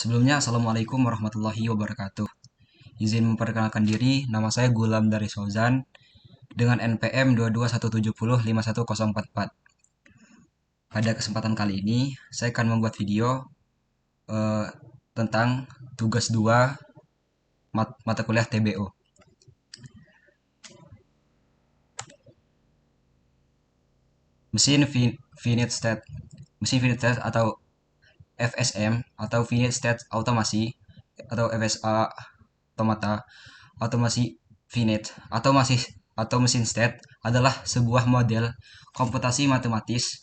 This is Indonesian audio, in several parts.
Sebelumnya, Assalamualaikum warahmatullahi wabarakatuh. Izin memperkenalkan diri, nama saya Gulam dari Sozan dengan NPM 221705104. Pada kesempatan kali ini, saya akan membuat video eh, tentang tugas 2 mata kuliah TBO. Mesin Finite State, mesin Finite State atau FSM atau Finite State Automasi atau FSA Automata, otomasi finite atau mesin state adalah sebuah model komputasi matematis.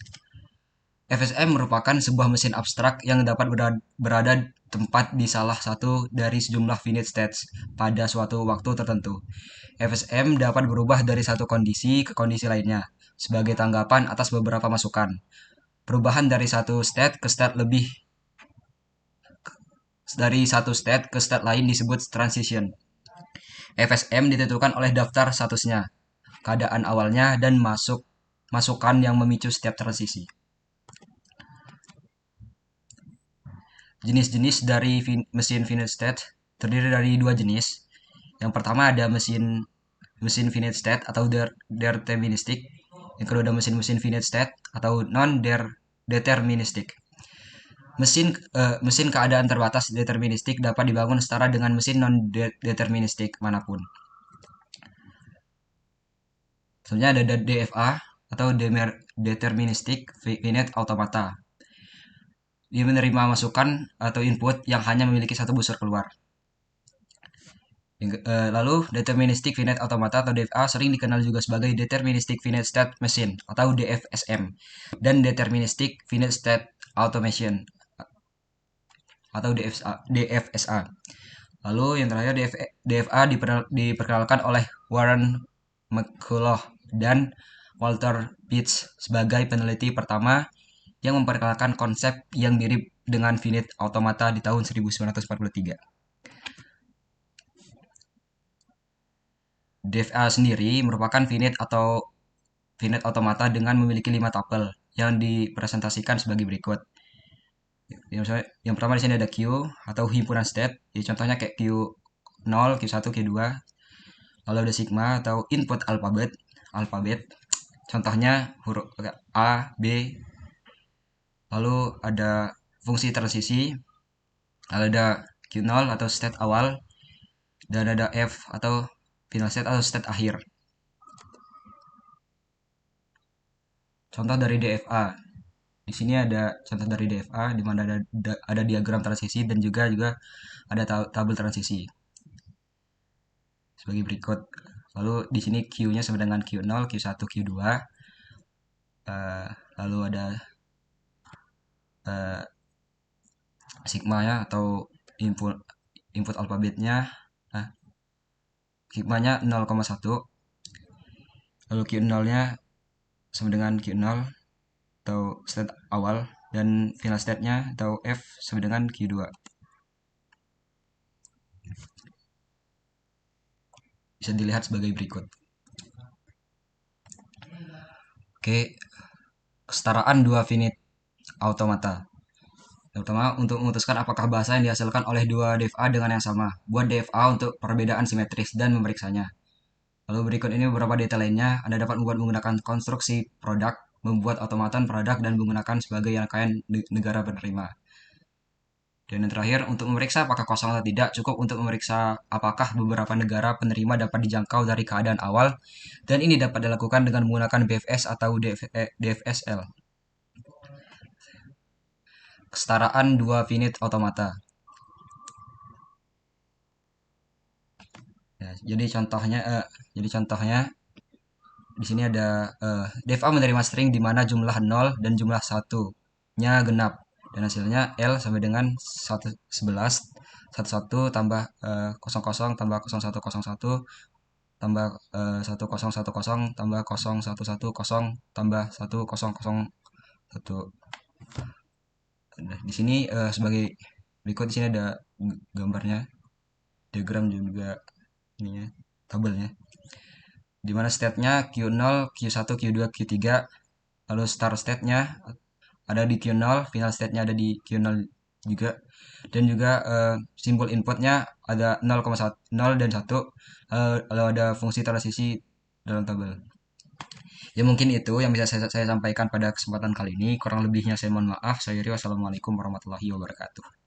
FSM merupakan sebuah mesin abstrak yang dapat berada tempat di salah satu dari sejumlah finite states pada suatu waktu tertentu. FSM dapat berubah dari satu kondisi ke kondisi lainnya sebagai tanggapan atas beberapa masukan. Perubahan dari satu state ke state lain disebut transition. FSM ditentukan oleh daftar statusnya, keadaan awalnya, dan masukan yang memicu setiap transisi. Jenis-jenis dari mesin finite state terdiri dari dua jenis. Yang pertama ada mesin finite state atau deterministic. Yang kedua ada mesin finite state atau non-deterministic. Mesin keadaan terbatas deterministik dapat dibangun setara dengan mesin non-deterministik manapun. Selanjutnya ada DFA atau Deterministic Finite Automata. Dia menerima masukan atau input yang hanya memiliki satu busur keluar. Lalu Deterministic Finite Automata atau DFA sering dikenal juga sebagai Deterministic Finite State Machine atau DFSM dan Deterministic Finite State Automation atau DFSA. Lalu yang terakhir DFA diperkenalkan oleh Warren McCulloch dan Walter Pitts sebagai peneliti pertama yang memperkenalkan konsep yang mirip dengan finite automata di tahun 1943. DFA sendiri merupakan finite automata dengan memiliki 5 tupel yang dipresentasikan sebagai berikut. Yang pertama di sini ada Q atau himpunan state. Jadi contohnya kayak Q0, Q1, Q2. Lalu ada sigma atau input alfabet. Contohnya huruf A, B. Lalu ada fungsi transisi. Lalu ada Q0 atau state awal, dan ada F atau final state atau state akhir. Contoh dari DFA. Di sini ada contoh dari DFA di mana ada diagram transisi dan juga ada tabel transisi sebagai berikut. Lalu di sini Q-nya sama dengan Q0, Q1, Q2. Lalu ada sigma ya atau input alfabetnya. Nah, sigmanya 0,1. Lalu Q0-nya sama dengan Q0 atau state awal, dan final state-nya atau F sama dengan Q2. Bisa dilihat sebagai berikut. Oke, kesetaraan dua finite automata. Yang pertama, untuk memutuskan apakah bahasa yang dihasilkan oleh dua DFA dengan yang sama. Buat DFA untuk perbedaan simetris dan memeriksanya. Lalu berikut ini beberapa detail lainnya. Anda dapat membuat menggunakan konstruksi produk, membuat otomatan produk, dan menggunakan sebagai rangkaian negara penerima. Dan yang terakhir, untuk memeriksa apakah kosong atau tidak, cukup untuk memeriksa apakah beberapa negara penerima dapat dijangkau dari keadaan awal, dan ini dapat dilakukan dengan menggunakan BFS atau DFSL. Kesetaraan dua finite automata. Ya, jadi contohnya di sini ada DFA menerima string di mana jumlah 0 dan jumlah 1-nya genap, dan hasilnya L sama dengan 11 11 tambah 00 tambah 0101 tambah 1010 tambah 0110 tambah 1001. Nah, di sini sebagai berikut, di sini ada gambarnya, diagram juga ininya, tabelnya. Di mana state-nya Q0, Q1, Q2, Q3. Lalu start state-nya ada di Q0, final state-nya ada di Q0 juga. Dan juga simbol inputnya ada 0,1 0 dan 1, lalu ada fungsi transisi dalam tabel. Ya mungkin itu yang bisa saya sampaikan pada kesempatan kali ini. Kurang lebihnya saya mohon maaf. Saya Rio. Wassalamualaikum warahmatullahi wabarakatuh.